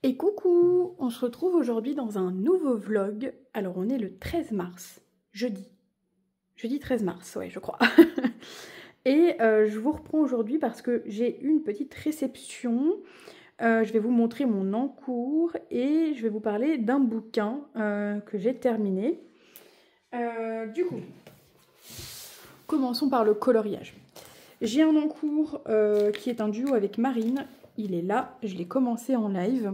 Et coucou, on se retrouve aujourd'hui dans un nouveau vlog. Alors on est le 13 mars, jeudi. Jeudi 13 mars, ouais je crois. Et je vous reprends aujourd'hui parce que j'ai une petite réception. Je vais vous montrer mon encours et je vais vous parler d'un bouquin que j'ai terminé. Du coup, commençons par le coloriage. J'ai un encours qui est un duo avec Marine. Il est là, je l'ai commencé en live.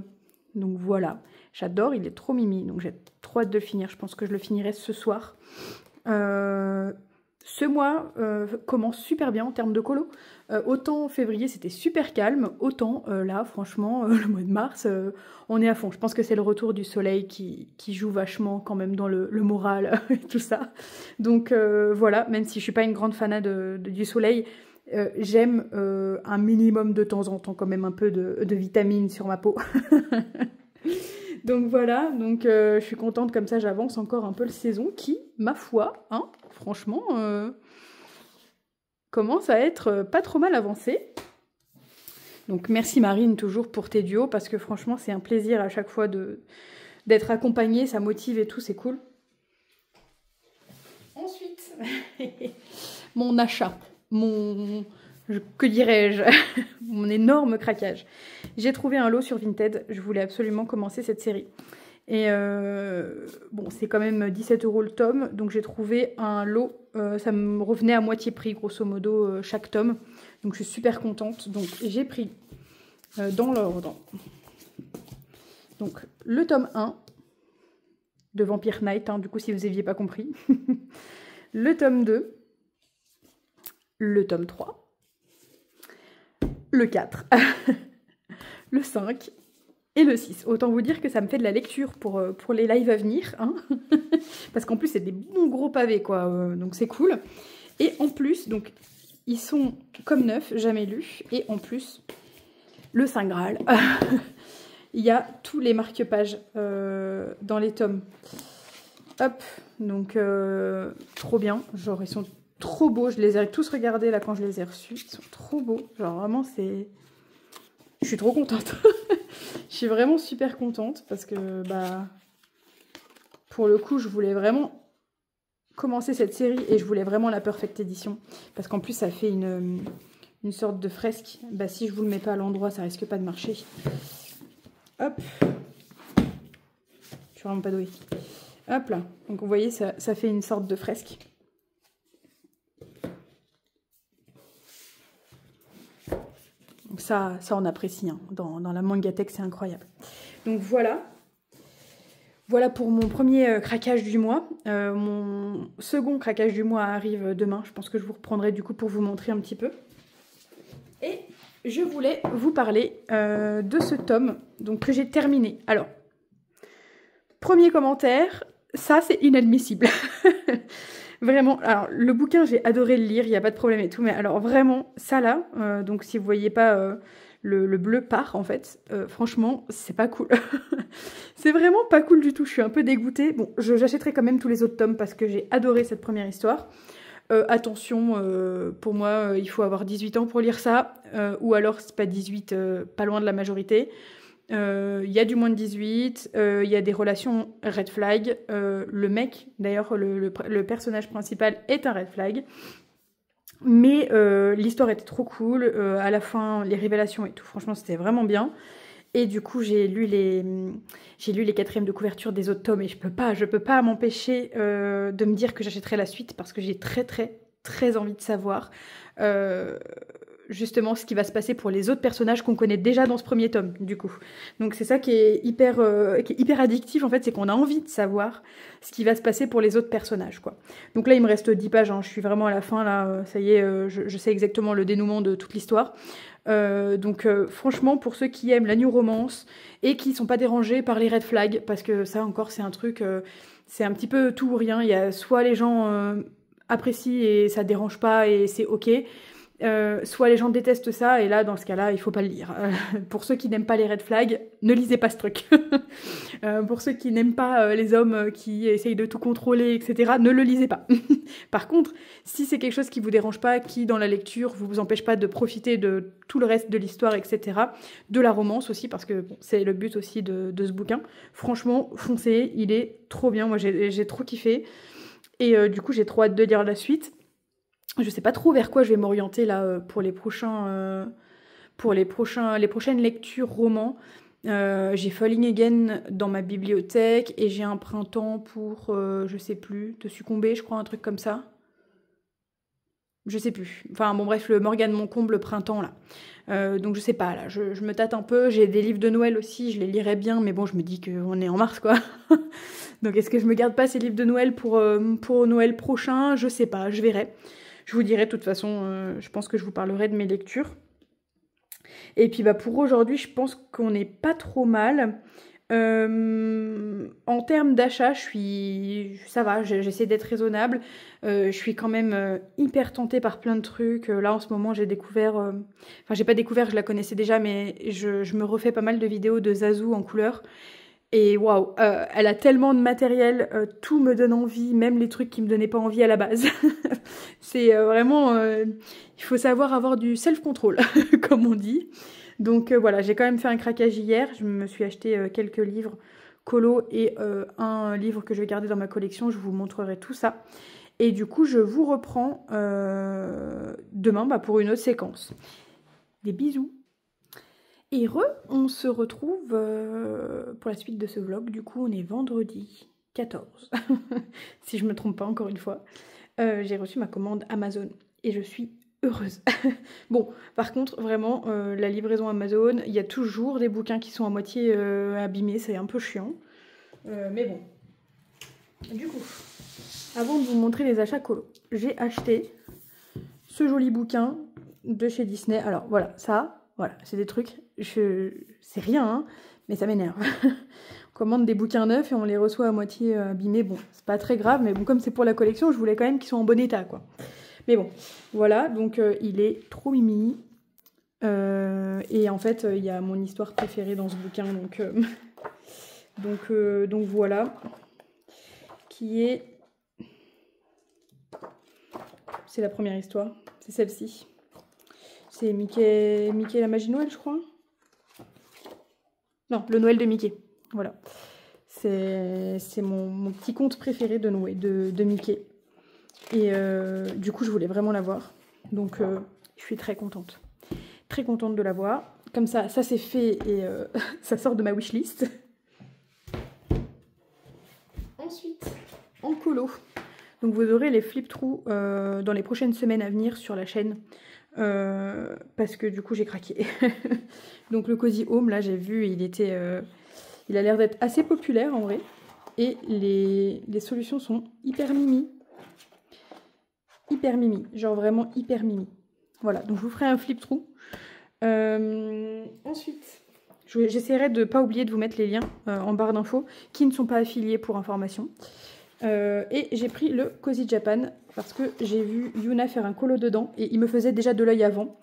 Donc voilà, j'adore, il est trop mimi. Donc j'ai trop hâte de le finir, je pense que je le finirai ce soir. Ce mois commence super bien en termes de colo. Autant février c'était super calme, autant là franchement le mois de mars on est à fond. Je pense que c'est le retour du soleil qui joue vachement quand même dans le moral et tout ça. Donc voilà, même si je suis pas une grande fanat du soleil, j'aime un minimum de temps en temps quand même un peu de vitamines sur ma peau. Donc voilà, donc je suis contente comme ça, j'avance encore un peu le saison qui, ma foi, hein, franchement, commence à être pas trop mal avancé. Donc merci Marine toujours pour tes duos parce que franchement c'est un plaisir à chaque fois d'être accompagnée, ça motive et tout, c'est cool. Ensuite, mon achat, que dirais-je, mon énorme craquage. J'ai trouvé un lot sur Vinted, je voulais absolument commencer cette série. Et bon, c'est quand même 17 € le tome, donc j'ai trouvé un lot, ça me revenait à moitié prix, grosso modo, chaque tome. Donc je suis super contente. Donc j'ai pris dans l'ordre. Donc le tome 1 de Vampire Knight, hein, du coup si vous n'aviez pas compris. Le tome 2. Le tome 3. Le 4. Le 5. Et le 6. Autant vous dire que ça me fait de la lecture pour les lives à venir. Hein. Parce qu'en plus, c'est des bons gros pavés, quoi. Donc c'est cool. Et en plus, donc, ils sont comme neufs, jamais lus. Et en plus, le Saint Graal. Il y a tous les marque-pages dans les tomes. Hop. Donc, trop bien. Genre, ils sont trop beaux. Je les ai tous regardés là quand je les ai reçus. Ils sont trop beaux. Genre, vraiment, c'est... Je suis trop contente. Je suis vraiment super contente parce que, bah, pour le coup, je voulais vraiment commencer cette série et je voulais vraiment la Perfect Edition. Parce qu'en plus, ça fait une sorte de fresque. Bah, si je vous le mets pas à l'endroit, ça risque pas de marcher. Hop. Je suis vraiment pas douée. Hop là. Donc, vous voyez, ça fait une sorte de fresque. Donc ça on apprécie. Hein. Dans la Mangatech, c'est incroyable. Donc voilà. Voilà pour mon premier craquage du mois. Mon second craquage du mois arrive demain. Je pense que je vous reprendrai du coup pour vous montrer un petit peu. Et je voulais vous parler de ce tome donc, que j'ai terminé. Alors, premier commentaire, ça c'est inadmissible. Vraiment, alors le bouquin j'ai adoré le lire, il n'y a pas de problème et tout, mais alors vraiment, ça là, donc si vous voyez pas le bleu part en fait, franchement, c'est pas cool. C'est vraiment pas cool du tout, je suis un peu dégoûtée. Bon, j'achèterai quand même tous les autres tomes parce que j'ai adoré cette première histoire. Attention, pour moi, il faut avoir 18 ans pour lire ça, ou alors c'est pas 18, pas loin de la majorité. Il y a du moins de 18, il y a des relations red flag. Le mec, d'ailleurs, le personnage principal est un red flag. Mais l'histoire était trop cool. À la fin, les révélations et tout, franchement, c'était vraiment bien. Et du coup, j'ai lu les quatrièmes de couverture des autres tomes et je peux pas m'empêcher de me dire que j'achèterai la suite parce que j'ai très envie de savoir justement ce qui va se passer pour les autres personnages qu'on connaît déjà dans ce premier tome, du coup. Donc c'est ça qui est hyper addictif, en fait, c'est qu'on a envie de savoir ce qui va se passer pour les autres personnages, quoi. Donc là, il me reste 10 pages, hein, je suis vraiment à la fin, là, ça y est, je sais exactement le dénouement de toute l'histoire. Donc franchement, pour ceux qui aiment la new romance et qui sont pas dérangés par les red flags, parce que ça encore, c'est un truc, c'est un petit peu tout ou rien. Il y a soit les gens apprécient et ça dérange pas et c'est ok. soit les gens détestent ça, et là, dans ce cas-là, il faut pas le lire. Pour ceux qui n'aiment pas les red flags, ne lisez pas ce truc. Pour ceux qui n'aiment pas les hommes qui essayent de tout contrôler, etc., ne le lisez pas. Par contre, si c'est quelque chose qui vous dérange pas, qui dans la lecture vous empêche pas de profiter de tout le reste de l'histoire, etc., de la romance aussi, parce que bon, c'est le but aussi de ce bouquin, franchement, foncez, il est trop bien, moi j'ai trop kiffé, et du coup j'ai trop hâte de lire la suite. Je sais pas trop vers quoi je vais m'orienter là pour les prochaines lectures romans. J'ai Falling Again dans ma bibliothèque et j'ai un printemps pour, je sais plus, Te succomber, je crois, un truc comme ça. Je sais plus. Enfin bon bref, le Morgane Moncomble printemps là. Donc je sais pas là, je me tâte un peu. J'ai des livres de Noël aussi, je les lirai bien, mais bon je me dis qu'on est en mars quoi. Donc est-ce que je me garde pas ces livres de Noël pour Noël prochain? Je sais pas, je verrai. Je vous dirai de toute façon, je pense que je vous parlerai de mes lectures. Et puis bah, pour aujourd'hui, je pense qu'on n'est pas trop mal. En termes d'achat, ça va, j'essaie d'être raisonnable. Je suis quand même hyper tentée par plein de trucs. Là en ce moment j'ai découvert, enfin j'ai pas découvert, je la connaissais déjà, mais je me refais pas mal de vidéos de Zazu en couleur. Et waouh, elle a tellement de matériel, tout me donne envie, même les trucs qui me donnaient pas envie à la base. C'est vraiment, il faut savoir avoir du self-control, comme on dit. Donc voilà, j'ai quand même fait un craquage hier, je me suis acheté quelques livres colo et un livre que je vais garder dans ma collection, je vous montrerai tout ça. Et du coup, je vous reprends demain pour une autre séquence. Des bisous! Et on se retrouve pour la suite de ce vlog. Du coup, on est vendredi 14, si je me trompe pas encore une fois. J'ai reçu ma commande Amazon et je suis heureuse. Bon, par contre, vraiment, la livraison Amazon, il y a toujours des bouquins qui sont à moitié abîmés, c'est un peu chiant. Mais bon. Du coup, avant de vous montrer les achats colo, j'ai acheté ce joli bouquin de chez Disney. Alors voilà, ça... Voilà, c'est des trucs, c'est rien, hein, mais ça m'énerve. On commande des bouquins neufs et on les reçoit à moitié abîmés. Bon, c'est pas très grave, mais bon, comme c'est pour la collection, je voulais quand même qu'ils soient en bon état, quoi. Mais bon, voilà, donc il est trop mimi. Et en fait, il y a mon histoire préférée dans ce bouquin, donc voilà. Qui est... C'est la première histoire, c'est celle-ci. C'est Mickey la magie de Noël, je crois. Non, le Noël de Mickey. Voilà. C'est mon petit conte préféré de Noël, de Mickey. Et du coup, je voulais vraiment l'avoir. Donc, je suis très contente. Très contente de l'avoir. Comme ça c'est fait et ça sort de ma wishlist. Ensuite, en colo. Donc, vous aurez les flip-through dans les prochaines semaines à venir sur la chaîne. Parce que du coup j'ai craqué. Donc le Cozy Home, là j'ai vu, il a l'air d'être assez populaire en vrai. Et les solutions sont hyper mimi. Hyper mimi, genre vraiment hyper mimi. Voilà, donc je vous ferai un flip through. Ensuite, j'essaierai de ne pas oublier de vous mettre les liens en barre d'infos qui ne sont pas affiliés pour information. Et j'ai pris le Cozy Japan parce que j'ai vu Yuna faire un colo dedans et il me faisait déjà de l'œil avant.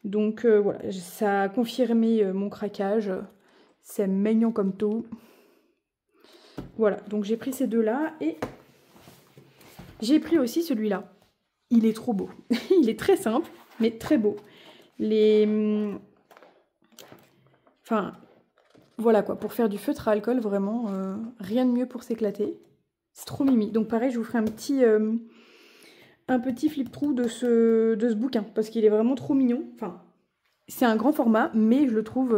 Donc voilà, ça a confirmé mon craquage. C'est mignon comme tout. Voilà, donc j'ai pris ces deux-là et j'ai pris aussi celui-là. Il est trop beau. Il est très simple, mais très beau. Enfin, voilà quoi, pour faire du feutre à alcool, vraiment, rien de mieux pour s'éclater. C'est trop mimi. Donc pareil, je vous ferai un petit flip-through de ce bouquin, parce qu'il est vraiment trop mignon. Enfin, c'est un grand format, mais je le trouve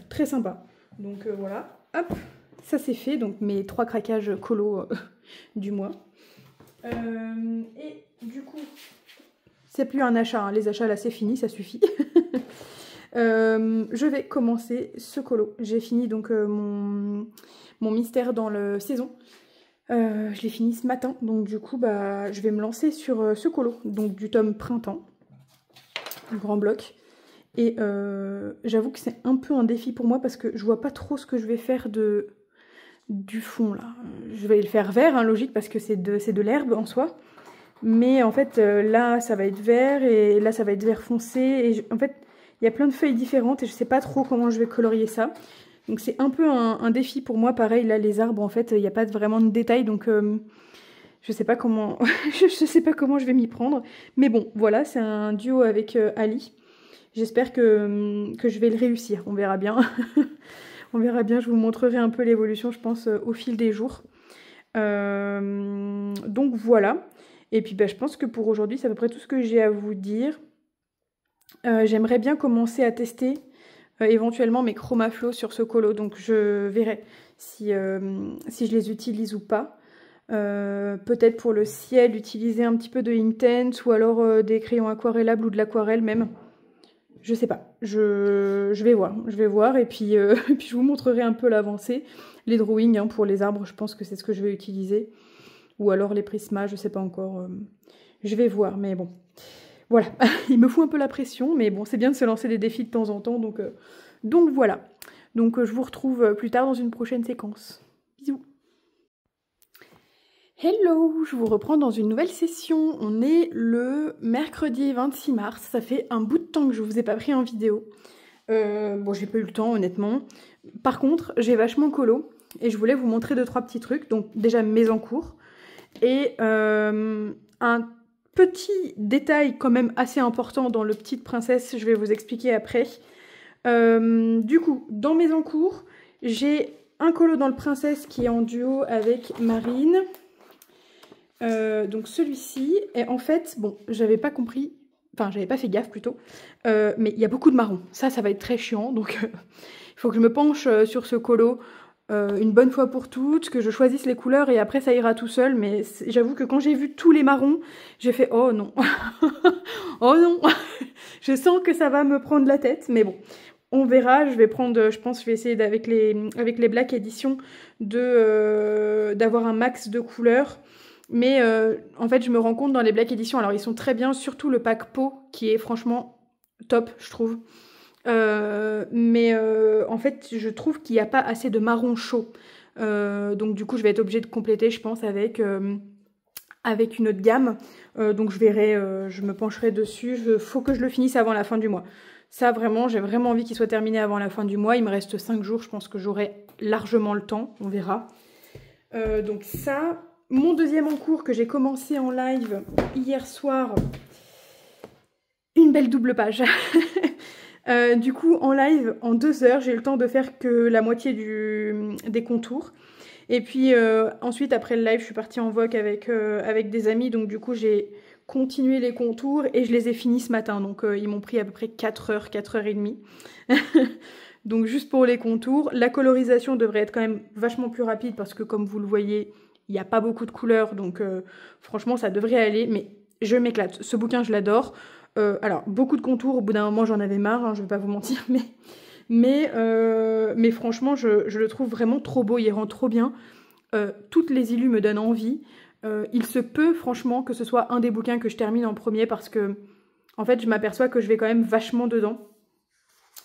très sympa. Donc voilà, hop, ça c'est fait. Donc mes 3 craquages colo du mois. Et du coup, c'est plus un achat, hein. Les achats là c'est fini, ça suffit. Je vais commencer ce colo. J'ai fini donc mon mystère dans le saison. Je l'ai fini ce matin, donc du coup je vais me lancer sur ce colo, donc du tome printemps, le grand bloc. Et j'avoue que c'est un peu un défi pour moi parce que je vois pas trop ce que je vais faire du fond là. Je vais le faire vert, hein, logique, parce que c'est de l'herbe en soi. Mais en fait, là, ça va être vert et là, ça va être vert foncé. Et en fait, il y a plein de feuilles différentes et je sais pas trop comment je vais colorier ça. Donc c'est un peu un défi pour moi. Pareil, là, les arbres, en fait, il n'y a pas vraiment de détails. Donc je sais pas comment, je sais pas comment je vais m'y prendre. Mais bon, voilà, c'est un duo avec Ali. J'espère que je vais le réussir. On verra bien. On verra bien, je vous montrerai un peu l'évolution, je pense, au fil des jours. Donc voilà. Et puis je pense que pour aujourd'hui, c'est à peu près tout ce que j'ai à vous dire. J'aimerais bien commencer à tester éventuellement mes Chromaflow sur ce colo. Donc je verrai si je les utilise ou pas. Peut-être pour le ciel, utiliser un petit peu de Intense ou alors des crayons aquarellables ou de l'aquarelle même. Je sais pas, je vais voir et puis, puis je vous montrerai un peu l'avancée. Les drawings hein, pour les arbres, je pense que c'est ce que je vais utiliser. Ou alors les prismas, je sais pas encore. Je vais voir, mais bon. Voilà, il me fout un peu la pression, mais bon, c'est bien de se lancer des défis de temps en temps, donc voilà. Donc je vous retrouve plus tard dans une prochaine séquence. Bisous. Hello, je vous reprends dans une nouvelle session. On est le mercredi 26 mars. Ça fait un bout de temps que je vous ai pas pris en vidéo. Bon, j'ai pas eu le temps, honnêtement. Par contre, j'ai vachement colo et je voulais vous montrer 2-3 petits trucs. Donc, déjà mes encours et un petit détail quand même assez important dans le Petite Princesse. Je vais vous expliquer après. Du coup, dans mes encours, j'ai un colo dans le Princesse qui est en duo avec Marine. Donc celui-ci, et en fait, bon, j'avais pas compris, enfin j'avais pas fait gaffe plutôt, mais il y a beaucoup de marron. Ça va être très chiant, donc il faut que je me penche sur ce colo une bonne fois pour toutes, que je choisisse les couleurs et après ça ira tout seul. Mais j'avoue que quand j'ai vu tous les marrons, j'ai fait oh non, oh non, je sens que ça va me prendre la tête, mais bon. On verra, je vais prendre, je pense, je vais essayer avec les Black Edition d'avoir un max de couleurs. Mais en fait, je me rends compte dans les Black Edition, alors ils sont très bien, surtout le pack peau qui est franchement top, je trouve. Mais en fait, je trouve qu'il n'y a pas assez de marron chaud. Donc du coup, je vais être obligée de compléter, je pense, avec une autre gamme. Donc je verrai, je me pencherai dessus. Faut que je le finisse avant la fin du mois. Ça, vraiment, j'ai vraiment envie qu'il soit terminé avant la fin du mois. Il me reste 5 jours, je pense que j'aurai largement le temps, on verra. Donc ça... Mon deuxième encours que j'ai commencé en live hier soir, une belle double page. Du coup, en live, en 2 heures, j'ai eu le temps de faire que la moitié des contours. Et puis ensuite, après le live, je suis partie en vogue avec des amis. Donc du coup, j'ai continué les contours et je les ai finis ce matin. Donc ils m'ont pris à peu près 4 heures, 4 heures et demie. Donc juste pour les contours. La colorisation devrait être quand même vachement plus rapide parce que comme vous le voyez... Il n'y a pas beaucoup de couleurs, donc franchement, ça devrait aller. Mais je m'éclate. Ce bouquin, je l'adore. Alors, beaucoup de contours. Au bout d'un moment, j'en avais marre, hein, je ne vais pas vous mentir. Mais franchement, je le trouve vraiment trop beau. Il rend trop bien. Toutes les illus me donnent envie. Il se peut, franchement, que ce soit un des bouquins que je termine en premier parce que, en fait, je m'aperçois que je vais quand même vachement dedans.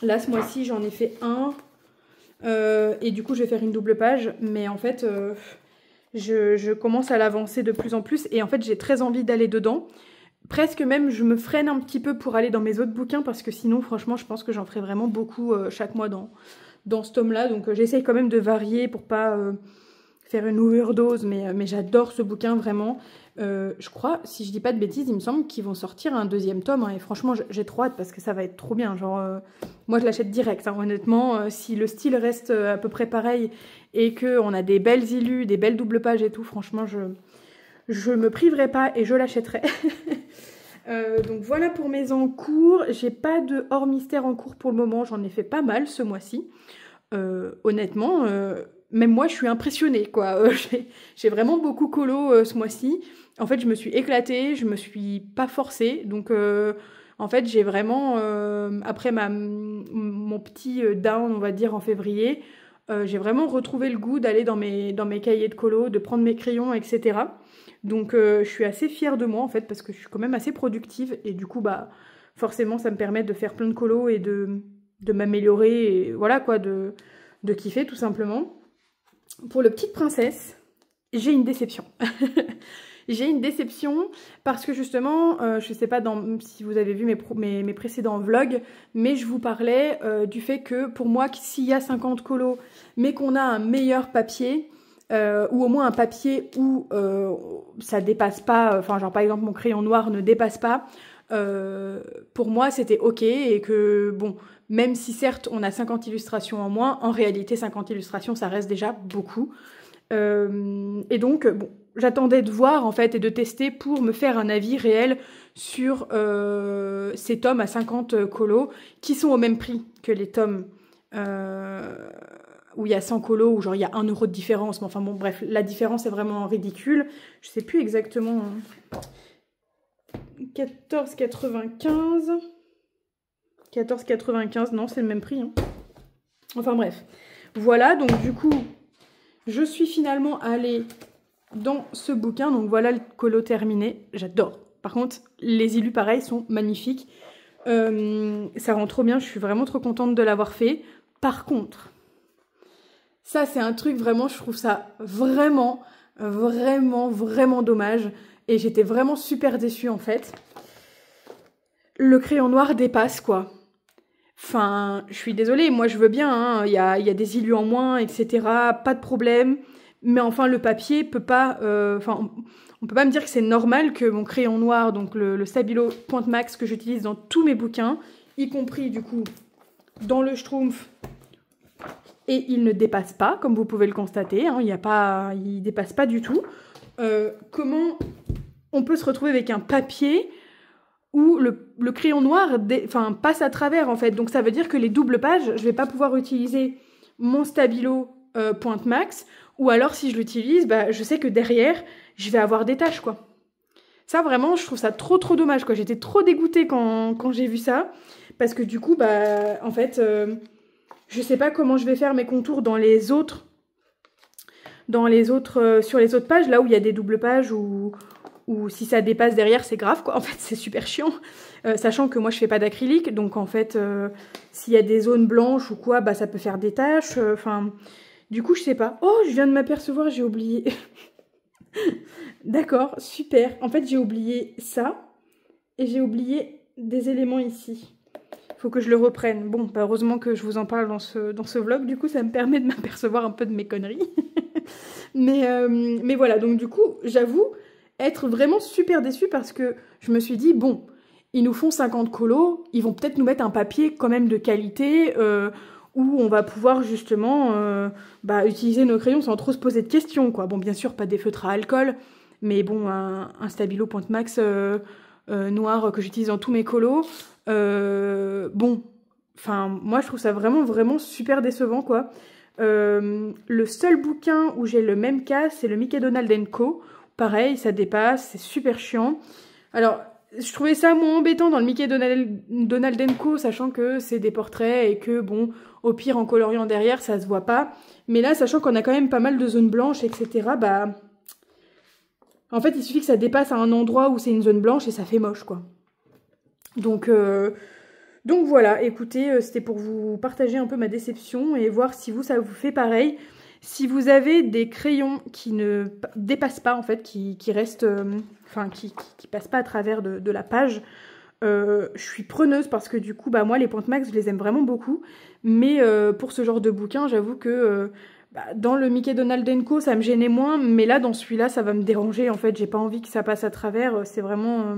Là, ce mois-ci, j'en ai fait un. Et du coup, je vais faire une double page. Mais en fait... Je commence à l'avancer de plus en plus et en fait j'ai très envie d'aller dedans. Presque même je me freine un petit peu pour aller dans mes autres bouquins parce que sinon franchement je pense que j'en ferai vraiment beaucoup chaque mois dans ce tome là. Donc j'essaye quand même de varier pour pas faire une overdose mais j'adore ce bouquin vraiment. Je crois, si je dis pas de bêtises, il me semble qu'ils vont sortir un 2e tome hein, et franchement j'ai trop hâte parce que ça va être trop bien. Genre moi je l'achète direct hein, honnêtement. Si le style reste à peu près pareil et qu'on a des belles illus, des belles doubles pages et tout, franchement je me priverai pas et je l'achèterai. Donc voilà pour mes encours. J'ai pas de hors mystère en cours pour le moment, j'en ai fait pas mal ce mois-ci. Honnêtement, même moi je suis impressionnée quoi. J'ai vraiment beaucoup colo ce mois-ci. En fait je me suis éclatée, je me suis pas forcée. Donc en fait j'ai vraiment, après mon petit down on va dire en février, j'ai vraiment retrouvé le goût d'aller dans mes cahiers de colo, de prendre mes crayons, etc. Donc je suis assez fière de moi en fait parce que je suis quand même assez productive et du coup bah forcément ça me permet de faire plein de colo et de m'améliorer et voilà quoi, de kiffer tout simplement. Pour le Petite Princesse, j'ai une déception. J'ai une déception parce que justement, je sais pas si vous avez vu mes précédents vlogs, mais je vous parlais du fait que pour moi, s'il y a 50 colos, mais qu'on a un meilleur papier, ou au moins un papier où ça dépasse pas, enfin genre par exemple mon crayon noir ne dépasse pas, pour moi c'était ok et que bon, même si certes on a 50 illustrations en moins, en réalité 50 illustrations ça reste déjà beaucoup. Et donc bon, j'attendais de voir en fait et de tester pour me faire un avis réel sur ces tomes à 50 colos qui sont au même prix que les tomes où il y a 100 colos, où genre il y a 1 € de différence, mais enfin bon bref, la différence est vraiment ridicule. Je sais plus exactement. 14,95. 14,95, non c'est le même prix. Hein. Enfin bref. Voilà, donc du coup, je suis finalement allée dans ce bouquin. Donc voilà le colo terminé. J'adore. Par contre, les illus pareil sont magnifiques. Ça rend trop bien, je suis vraiment trop contente de l'avoir fait. Par contre, ça c'est un truc vraiment, je trouve ça vraiment dommage. Et j'étais vraiment super déçue en fait. Le crayon noir dépasse quoi. Enfin, je suis désolée, moi je veux bien, hein, y a des illus en moins, etc. Pas de problème. Mais enfin, le papier peut pas... on peut pas me dire que c'est normal que mon crayon noir, donc le Stabilo Point Max que j'utilise dans tous mes bouquins, y compris du coup dans le Schtroumpf, et il ne dépasse pas, comme vous pouvez le constater, hein, il dépasse pas du tout. Comment on peut se retrouver avec un papier où le crayon noir passe à travers en fait. Donc ça veut dire que les doubles pages, je vais pas pouvoir utiliser mon Stabilo Point Max, ou alors si je l'utilise, bah, je sais que derrière, je vais avoir des taches quoi. Ça vraiment, je trouve ça trop dommage quoi. J'étais trop dégoûtée quand j'ai vu ça, parce que du coup, bah, en fait, je sais pas comment je vais faire mes contours sur les autres pages, là où il y a des doubles pages, ou si ça dépasse derrière, c'est grave quoi. En fait, c'est super chiant. Sachant que moi, je fais pas d'acrylique, donc en fait, s'il y a des zones blanches ou quoi, bah ça peut faire des taches. Enfin, du coup, je sais pas. Oh, je viens de m'apercevoir, j'ai oublié. D'accord, super. En fait, j'ai oublié ça et j'ai oublié des éléments ici. Faut que je le reprenne. Bon, bah heureusement que je vous en parle dans ce vlog. Du coup, ça me permet de m'apercevoir un peu de mes conneries. mais voilà, donc du coup, j'avoue être vraiment super déçue parce que je me suis dit, bon, ils nous font 50 colos, ils vont peut-être nous mettre un papier quand même de qualité où on va pouvoir justement utiliser nos crayons sans trop se poser de questions, quoi. Bon, bien sûr, pas des feutres à alcool, mais bon, un Stabilo Point Max noir que j'utilise dans tous mes colos. Bon, enfin, moi, je trouve ça vraiment super décevant, quoi. Le seul bouquin où j'ai le même cas, c'est le Mickey Donald & Co. Pareil, ça dépasse, c'est super chiant. Alors, je trouvais ça moins embêtant dans le Mickey Donald & Co, sachant que c'est des portraits et que, bon, au pire, en coloriant derrière, ça se voit pas. Mais là, sachant qu'on a quand même pas mal de zones blanches, etc., bah... En fait, il suffit que ça dépasse à un endroit où c'est une zone blanche et ça fait moche, quoi. Donc voilà, écoutez, c'était pour vous partager un peu ma déception et voir si ça vous fait pareil. Si vous avez des crayons qui ne dépassent pas, en fait, qui restent, qui passent pas à travers de la page, je suis preneuse parce que du coup, bah moi, les Point Max, je les aime vraiment beaucoup. Mais pour ce genre de bouquin, j'avoue que dans le Mickey Donald & Co, ça me gênait moins. Mais là, dans celui-là, ça va me déranger. En fait, j'ai pas envie que ça passe à travers. C'est vraiment...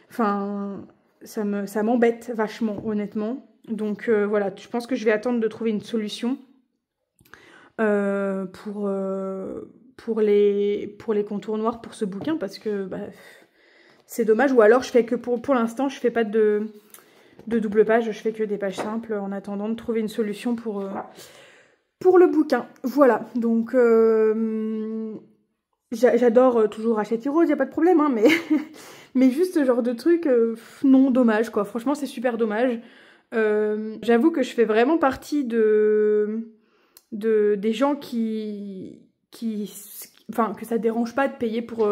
ça m'embête vachement, honnêtement. Donc voilà, je pense que je vais attendre de trouver une solution pour les contours noirs pour ce bouquin, parce que c'est dommage. Ou alors je fais que pour l'instant, je fais pas de double page, je fais que des pages simples en attendant de trouver une solution pour le bouquin. Voilà, donc j'adore toujours Hachette Heroes, y a pas de problème, hein, mais... Mais juste ce genre de truc, non, dommage quoi. Franchement, c'est super dommage. J'avoue que je fais vraiment partie des gens enfin, que ça dérange pas de payer pour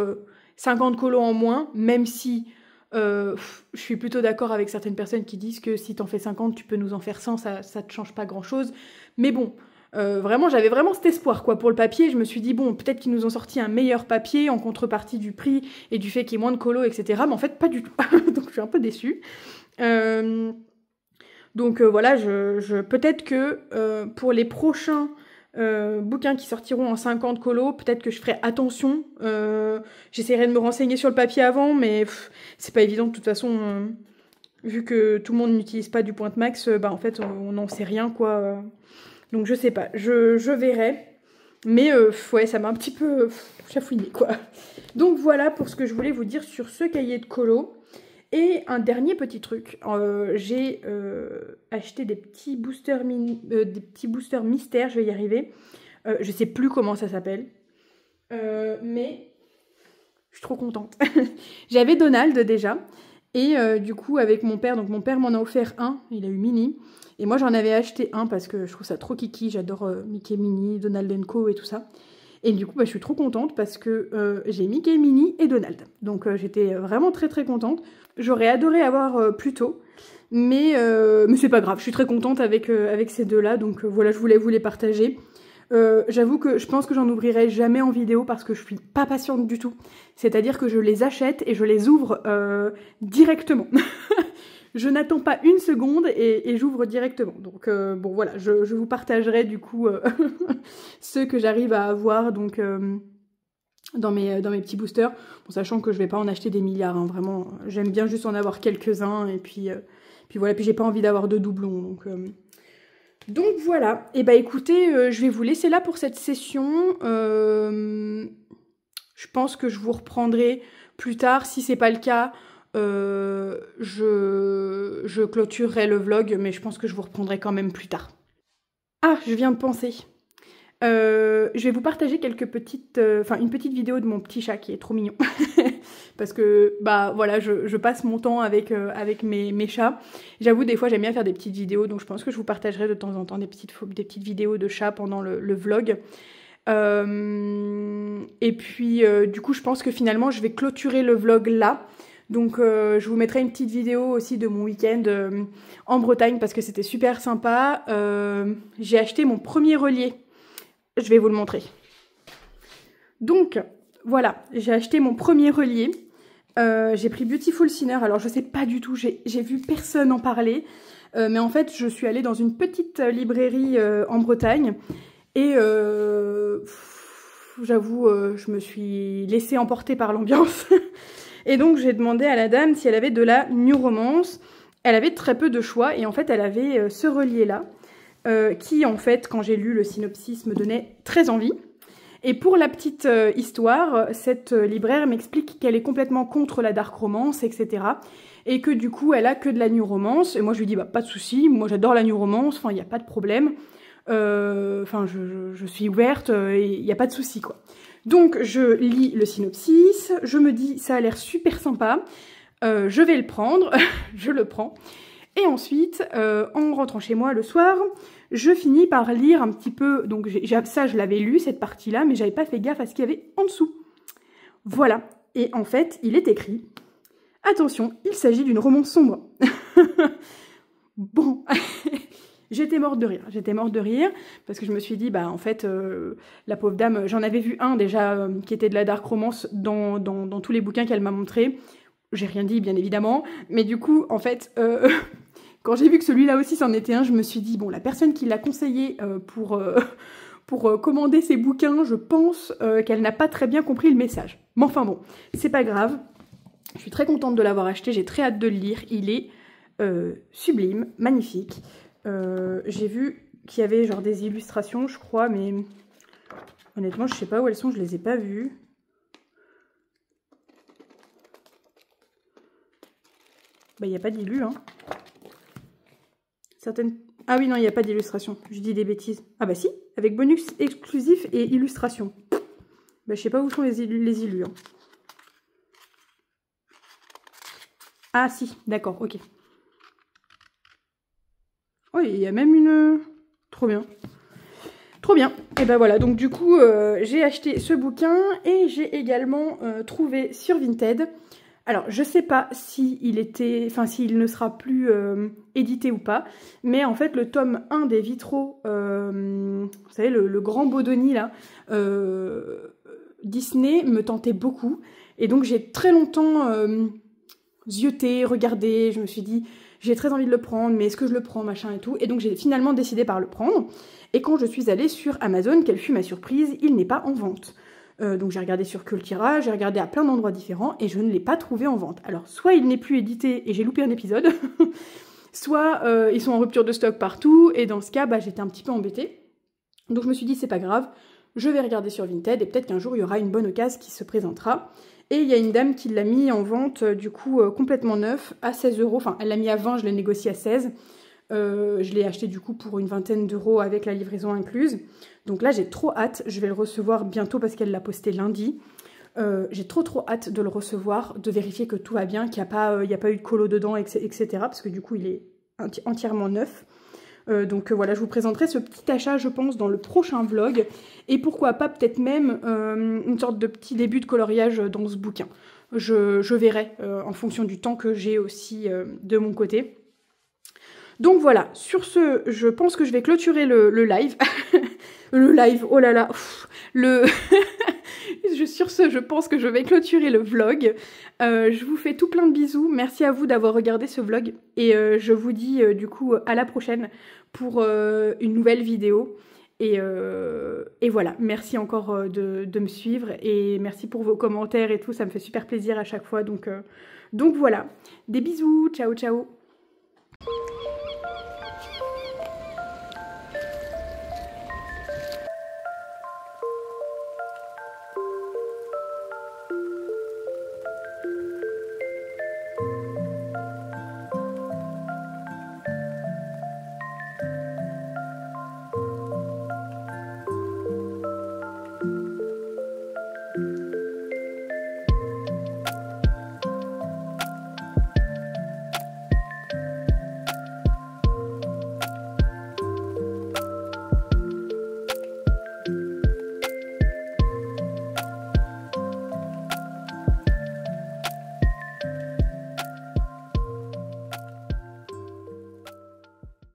50 colos en moins, même si je suis plutôt d'accord avec certaines personnes qui disent que si t'en fais 50, tu peux nous en faire 100, ça te change pas grand chose. Mais bon, Vraiment, j'avais vraiment cet espoir quoi pour le papier. Je me suis dit bon, peut-être qu'ils nous ont sorti un meilleur papier en contrepartie du prix et du fait qu'il y ait moins de colo, etc. Mais en fait, pas du tout. Donc je suis un peu déçue. Donc voilà, peut-être que pour les prochains bouquins qui sortiront en 50 colo, peut-être que je ferai attention. J'essaierai de me renseigner sur le papier avant, mais c'est pas évident de toute façon. Vu que tout le monde n'utilise pas du Point Max, bah en fait on n'en sait rien quoi. Donc je sais pas, je verrai. Mais ouais, ça m'a un petit peu chafouiné quoi. Donc voilà pour ce que je voulais vous dire sur ce cahier de colo. Et un dernier petit truc, j'ai acheté des petits boosters mystères, je vais y arriver. Je sais plus comment ça s'appelle, mais je suis trop contente. J'avais Donald déjà, et du coup avec mon père, donc mon père m'en a offert un, il a eu Minnie, et moi j'en avais acheté un parce que je trouve ça trop kiki, j'adore Mickey, Minnie, Donald & Co et tout ça. Et du coup, bah, je suis trop contente parce que j'ai Mickey, Minnie et Donald. Donc j'étais vraiment très très contente. J'aurais adoré avoir plus tôt, mais c'est pas grave. Je suis très contente avec ces deux-là. Donc voilà, je voulais vous les partager. J'avoue que je pense que j'en ouvrirai jamais en vidéo parce que je suis pas patiente du tout. C'est-à-dire que je les achète et je les ouvre directement. Je n'attends pas une seconde et j'ouvre directement. Donc bon voilà, je vous partagerai du coup ceux que j'arrive à avoir donc dans mes petits boosters. Bon, sachant que je vais pas en acheter des milliards, hein, vraiment. J'aime bien juste en avoir quelques-uns et puis voilà. Puis j'ai pas envie d'avoir de doublons. Donc voilà. Et bah écoutez, je vais vous laisser là pour cette session. Je pense que je vous reprendrai plus tard. Si c'est pas le cas, je clôturerai le vlog, mais je pense que je vous reprendrai quand même plus tard. Ah, je viens de penser. Je vais vous partager une petite vidéo de mon petit chat qui est trop mignon. Parce que, bah voilà, je passe mon temps avec mes chats. J'avoue, des fois, j'aime bien faire des petites vidéos, donc je pense que je vous partagerai de temps en temps des petites vidéos de chats pendant le vlog. Et puis, du coup, je pense que finalement, je vais clôturer le vlog là. Donc je vous mettrai une petite vidéo aussi de mon week-end en Bretagne parce que c'était super sympa. J'ai acheté mon premier relier. Je vais vous le montrer. Donc voilà, j'ai acheté mon premier relier. J'ai pris Beautiful Sinner. Alors je sais pas du tout, j'ai vu personne en parler. Mais en fait je suis allée dans une petite librairie en Bretagne. Et j'avoue, je me suis laissée emporter par l'ambiance. Et donc j'ai demandé à la dame si elle avait de la New Romance. Elle avait très peu de choix et en fait elle avait ce relier là qui en fait quand j'ai lu le synopsis me donnait très envie. Et pour la petite histoire, cette libraire m'explique qu'elle est complètement contre la dark romance, etc. Et que du coup elle a que de la New Romance. Et moi je lui dis bah pas de souci, moi j'adore la New Romance, enfin il n'y a pas de problème. Enfin je suis ouverte et il n'y a pas de souci quoi. Donc je lis le synopsis, je me dis ça a l'air super sympa, je vais le prendre, je le prends. Et ensuite, en rentrant chez moi le soir, je finis par lire un petit peu, donc ça je l'avais lu cette partie-là, mais j'avais pas fait gaffe à ce qu'il y avait en dessous. Voilà, et en fait il est écrit, attention, il s'agit d'une romance sombre. Bon... J'étais morte de rire, parce que je me suis dit, bah en fait, la pauvre dame, j'en avais vu un déjà qui était de la dark romance dans tous les bouquins qu'elle m'a montré. J'ai rien dit, bien évidemment, mais du coup, en fait, quand j'ai vu que celui-là aussi c'en était un, je me suis dit, bon, la personne qui l'a conseillé pour commander ses bouquins, je pense qu'elle n'a pas très bien compris le message. Mais enfin bon, c'est pas grave. Je suis très contente de l'avoir acheté, j'ai très hâte de le lire. Il est sublime, magnifique. J'ai vu qu'il y avait genre des illustrations, je crois, mais honnêtement, je sais pas où elles sont, je les ai pas vues. Bah, il n'y a pas d'illu, hein. Certaines... Ah oui, non, il n'y a pas d'illustration. Je dis des bêtises. Ah bah si, avec bonus exclusif et illustration. Bah, je sais pas où sont les illus. Hein. Ah si, d'accord, ok. Oh, il y a même une... Trop bien. Trop bien. Et ben voilà, donc du coup, j'ai acheté ce bouquin et j'ai également trouvé sur Vinted. Alors, je sais pas s'il ne sera plus édité ou pas, mais en fait, le tome 1 des vitraux vous savez, le grand Bodoni, là, Disney me tentait beaucoup. Et donc j'ai très longtemps zioté, regardé, je me suis dit, j'ai très envie de le prendre, mais est-ce que je le prends, machin et tout. Et donc j'ai finalement décidé par le prendre. Et quand je suis allée sur Amazon, quelle fut ma surprise, il n'est pas en vente. Donc j'ai regardé sur Cultura, j'ai regardé à plein d'endroits différents et je ne l'ai pas trouvé en vente. Alors soit il n'est plus édité et j'ai loupé un épisode, soit ils sont en rupture de stock partout et dans ce cas bah, j'étais un petit peu embêtée. Donc je me suis dit c'est pas grave, je vais regarder sur Vinted et peut-être qu'un jour il y aura une bonne occasion qui se présentera. Et il y a une dame qui l'a mis en vente du coup complètement neuf à 16 €, enfin elle l'a mis à 20, je l'ai négocié à 16. Je l'ai acheté du coup pour une vingtaine d'euros avec la livraison incluse. Donc là j'ai trop hâte, je vais le recevoir bientôt parce qu'elle l'a posté lundi. J'ai trop hâte de le recevoir, de vérifier que tout va bien, qu'il n'y a pas eu de colo dedans, etc. Parce que du coup il est entièrement neuf. Donc voilà, je vous présenterai ce petit achat je pense dans le prochain vlog. Et pourquoi pas peut-être même une sorte de petit début de coloriage dans ce bouquin. Je verrai en fonction du temps que j'ai aussi de mon côté. Donc voilà, sur ce, je pense que je vais clôturer le live. Le live, oh là là, sur ce, je pense que je vais clôturer le vlog. Je vous fais tout plein de bisous. Merci à vous d'avoir regardé ce vlog. Et je vous dis du coup à la prochaine pour une nouvelle vidéo. Et voilà, merci encore de me suivre. Et merci pour vos commentaires et tout, ça me fait super plaisir à chaque fois. Donc voilà, des bisous, ciao ciao.